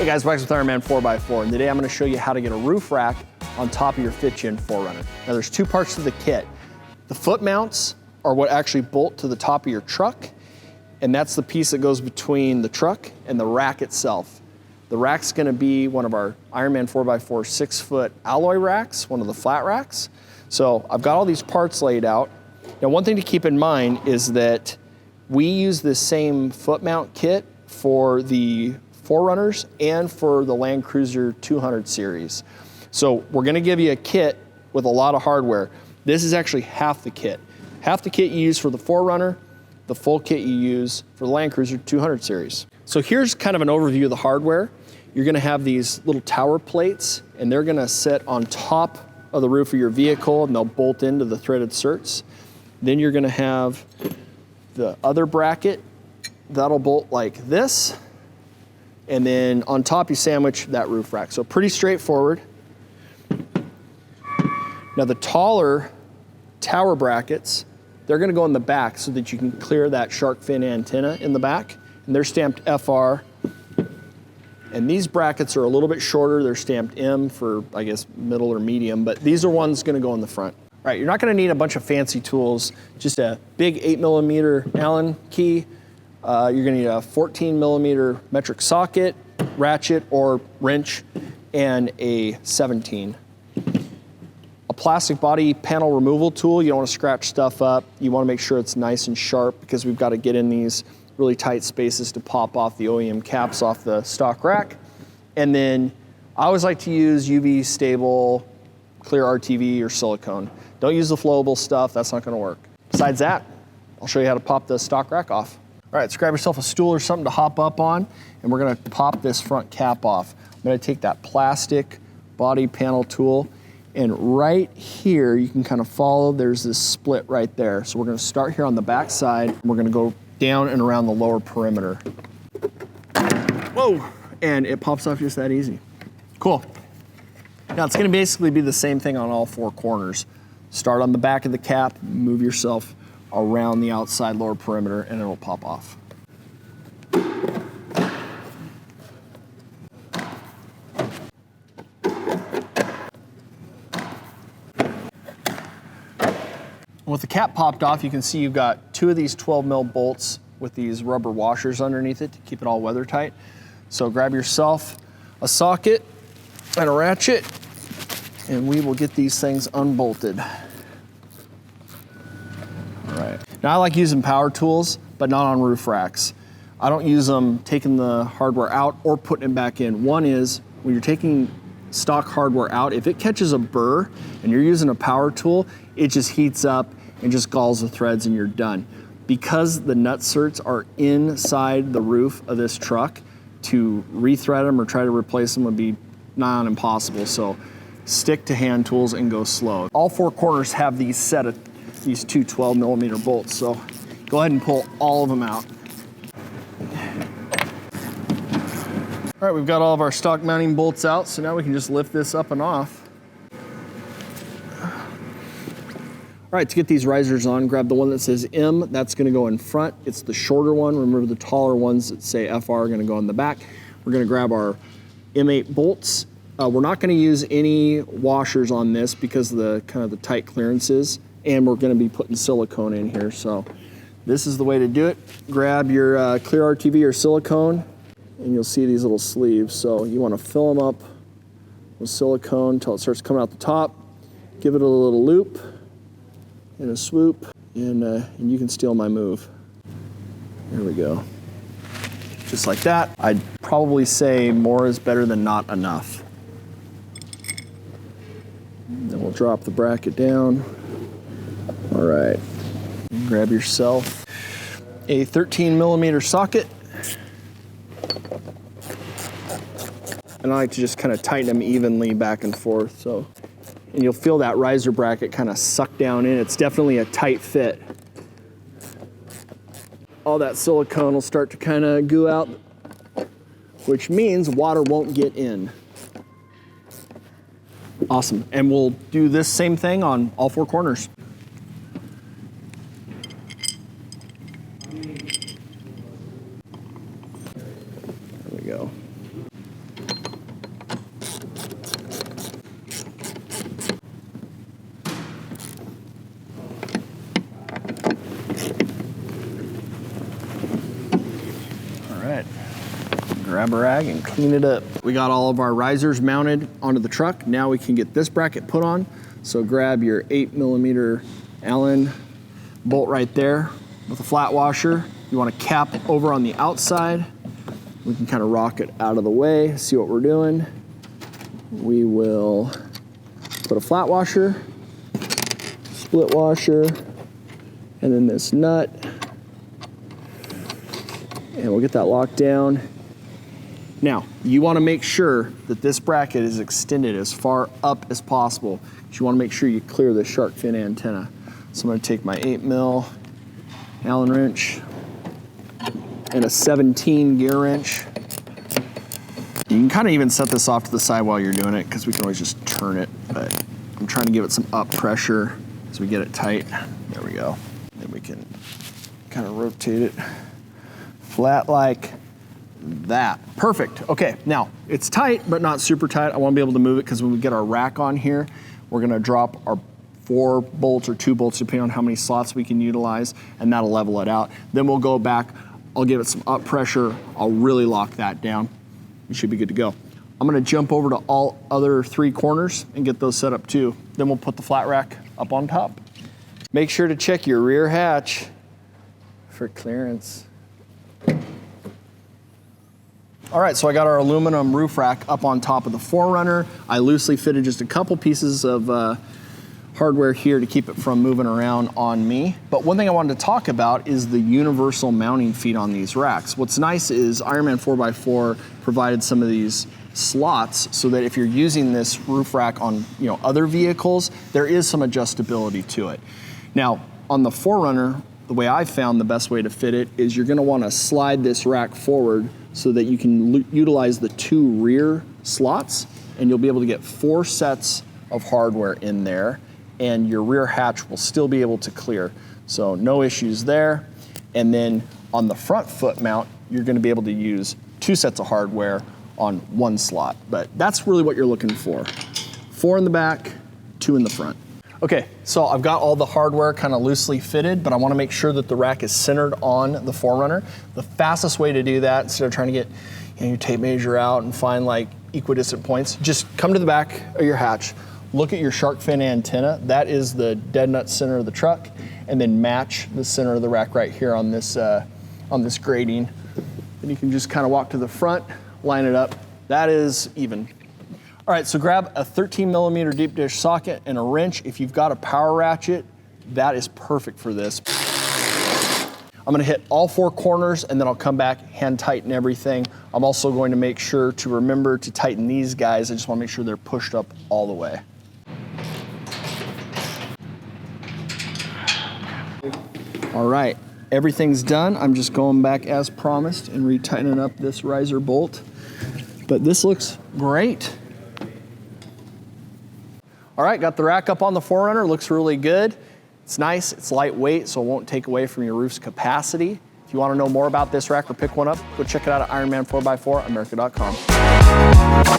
guys, Wax with Ironman 4x4, and today I'm going to show you how to get a roof rack on top of your 4Runner. Now there's two parts to the kit. The foot mounts are what actually bolt to the top of your truck, and that's the piece that goes between the truck and the rack itself. The rack's going to be one of our Ironman 4x4 6-foot alloy racks, one of the flat racks. So I've got all these parts laid out. Now one thing to keep in mind is that we use this same foot mount kit for the 4Runners and for the Land Cruiser 200 series. So we're gonna give you a kit with a lot of hardware. This is actually half the kit. Half the kit you use for the 4Runner, the full kit you use for the Land Cruiser 200 series. So here's kind of an overview of the hardware. You're gonna have these little tower plates, and they're gonna sit on top of the roof of your vehicle, and they'll bolt into the threaded certs. Then you're gonna have the other bracket, that'll bolt like this. And then on top you sandwich that roof rack. So pretty straightforward. Now the taller tower brackets, they're gonna go in the back so that you can clear that shark fin antenna in the back. And they're stamped FR. And these brackets are a little bit shorter. They're stamped M for, I guess, middle or medium, but these are ones gonna go in the front. All right, you're not gonna need a bunch of fancy tools, just a big 8mm Allen key. You're gonna need a 14mm metric socket, ratchet or wrench, and a 17. A plastic body panel removal tool. You don't wanna scratch stuff up. You wanna make sure it's nice and sharp because we've gotta get in these really tight spaces to pop off the OEM caps off the stock rack. And then I always like to use UV stable, clear RTV or silicone. Don't use the flowable stuff, that's not gonna work. Besides that, I'll show you how to pop the stock rack off. All right, so grab yourself a stool or something to hop up on, and we're gonna pop this front cap off. I'm gonna take that plastic body panel tool, and right here, you can kind of follow, there's this split right there. So we're gonna start here on the back side, and we're gonna go down and around the lower perimeter. Whoa, and it pops off just that easy. Cool. Now it's gonna basically be the same thing on all four corners. Start on the back of the cap, move yourself around the outside lower perimeter, and it'll pop off. With the cap popped off, you can see you've got two of these 12mm bolts with these rubber washers underneath it to keep it all weather tight. So grab yourself a socket and a ratchet, and we will get these things unbolted. All right. Now I like using power tools, but not on roof racks. I don't use them taking the hardware out or putting it back in. One is, when you're taking stock hardware out, if it catches a burr and you're using a power tool, it just heats up and just galls the threads and you're done. Because the nut certs are inside the roof of this truck, to rethread them or try to replace them would be nigh on impossible. So stick to hand tools and go slow. All four corners have these set of these two 12mm bolts. So go ahead and pull all of them out. All right, we've got all of our stock mounting bolts out, so now we can just lift this up and off. All right, to get these risers on, grab the one that says M, that's gonna go in front. It's the shorter one. Remember, the taller ones that say FR are gonna go in the back. We're gonna grab our M8 bolts. We're not gonna use any washers on this because of the kind of the tight clearances, and we're gonna be putting silicone in here. So this is the way to do it. Grab your clear RTV or silicone, and you'll see these little sleeves. So you wanna fill them up with silicone until it starts coming out the top. Give it a little loop and a swoop, and you can steal my move. There we go. Just like that. I'd probably say more is better than not enough. Then we'll drop the bracket down. All right. Grab yourself a 13mm socket. And I like to just kind of tighten them evenly back and forth. And you'll feel that riser bracket kind of suck down in. It's definitely a tight fit. All that silicone will start to kind of goo out, which means water won't get in. Awesome, and we'll do this same thing on all four corners. There we go. grab a rag and clean it up. We got all of our risers mounted onto the truck. Now we can get this bracket put on. So grab your 8mm Allen bolt right there with a flat washer. You want to cap over on the outside. We can kind of rock it out of the way, see what we're doing. We will put a flat washer, split washer, and then this nut. And we'll get that locked down. Now, you want to make sure that this bracket is extended as far up as possible. You want to make sure you clear the shark fin antenna. So I'm going to take my 8mm Allen wrench and a 17 gear wrench. You can kind of even set this off to the side while you're doing it because we can always just turn it, but I'm trying to give it some up pressure as we get it tight. There we go. Then we can kind of rotate it flat like that. Perfect. Okay, now it's tight, but not super tight. I want to be able to move it because when we get our rack on here, we're going to drop our 4 bolts or 2 bolts, depending on how many slots we can utilize, and that'll level it out. Then we'll go back, I'll give it some up pressure, I'll really lock that down. We should be good to go. I'm gonna jump over to all other 3 corners and get those set up too. Then we'll put the flat rack up on top. Make sure to check your rear hatch for clearance. All right, so I got our aluminum roof rack up on top of the 4Runner. I loosely fitted just a couple pieces of hardware here to keep it from moving around on me. But one thing I wanted to talk about is the universal mounting feet on these racks. What's nice is Ironman 4x4 provided some of these slots so that if you're using this roof rack on other vehicles, there is some adjustability to it. Now, on the 4Runner, the way I found the best way to fit it is you're gonna wanna slide this rack forward so that you can utilize the 2 rear slots, and you'll be able to get 4 sets of hardware in there, and your rear hatch will still be able to clear. So no issues there. And then on the front foot mount, you're gonna be able to use 2 sets of hardware on 1 slot. But that's really what you're looking for. 4 in the back, 2 in the front. Okay, so I've got all the hardware kind of loosely fitted, but I want to make sure that the rack is centered on the 4Runner. The fastest way to do that, instead of trying to get your tape measure out and find like equidistant points, just come to the back of your hatch, look at your shark fin antenna. That is the dead nut center of the truck, and then match the center of the rack right here on this grating. Then you can just kind of walk to the front, line it up. That is even. All right, so grab a 13mm deep dish socket and a wrench. If you've got a power ratchet, that is perfect for this. I'm gonna hit all 4 corners and then I'll come back, hand tighten everything. I'm also going to make sure to remember to tighten these guys. I just wanna make sure they're pushed up all the way. All right, everything's done. I'm just going back as promised and retightening up this riser bolt. But this looks great. All right, got the rack up on the 4Runner, looks really good. It's nice, it's lightweight, so it won't take away from your roof's capacity. If you wanna know more about this rack or pick one up, go check it out at Ironman 4x4America.com.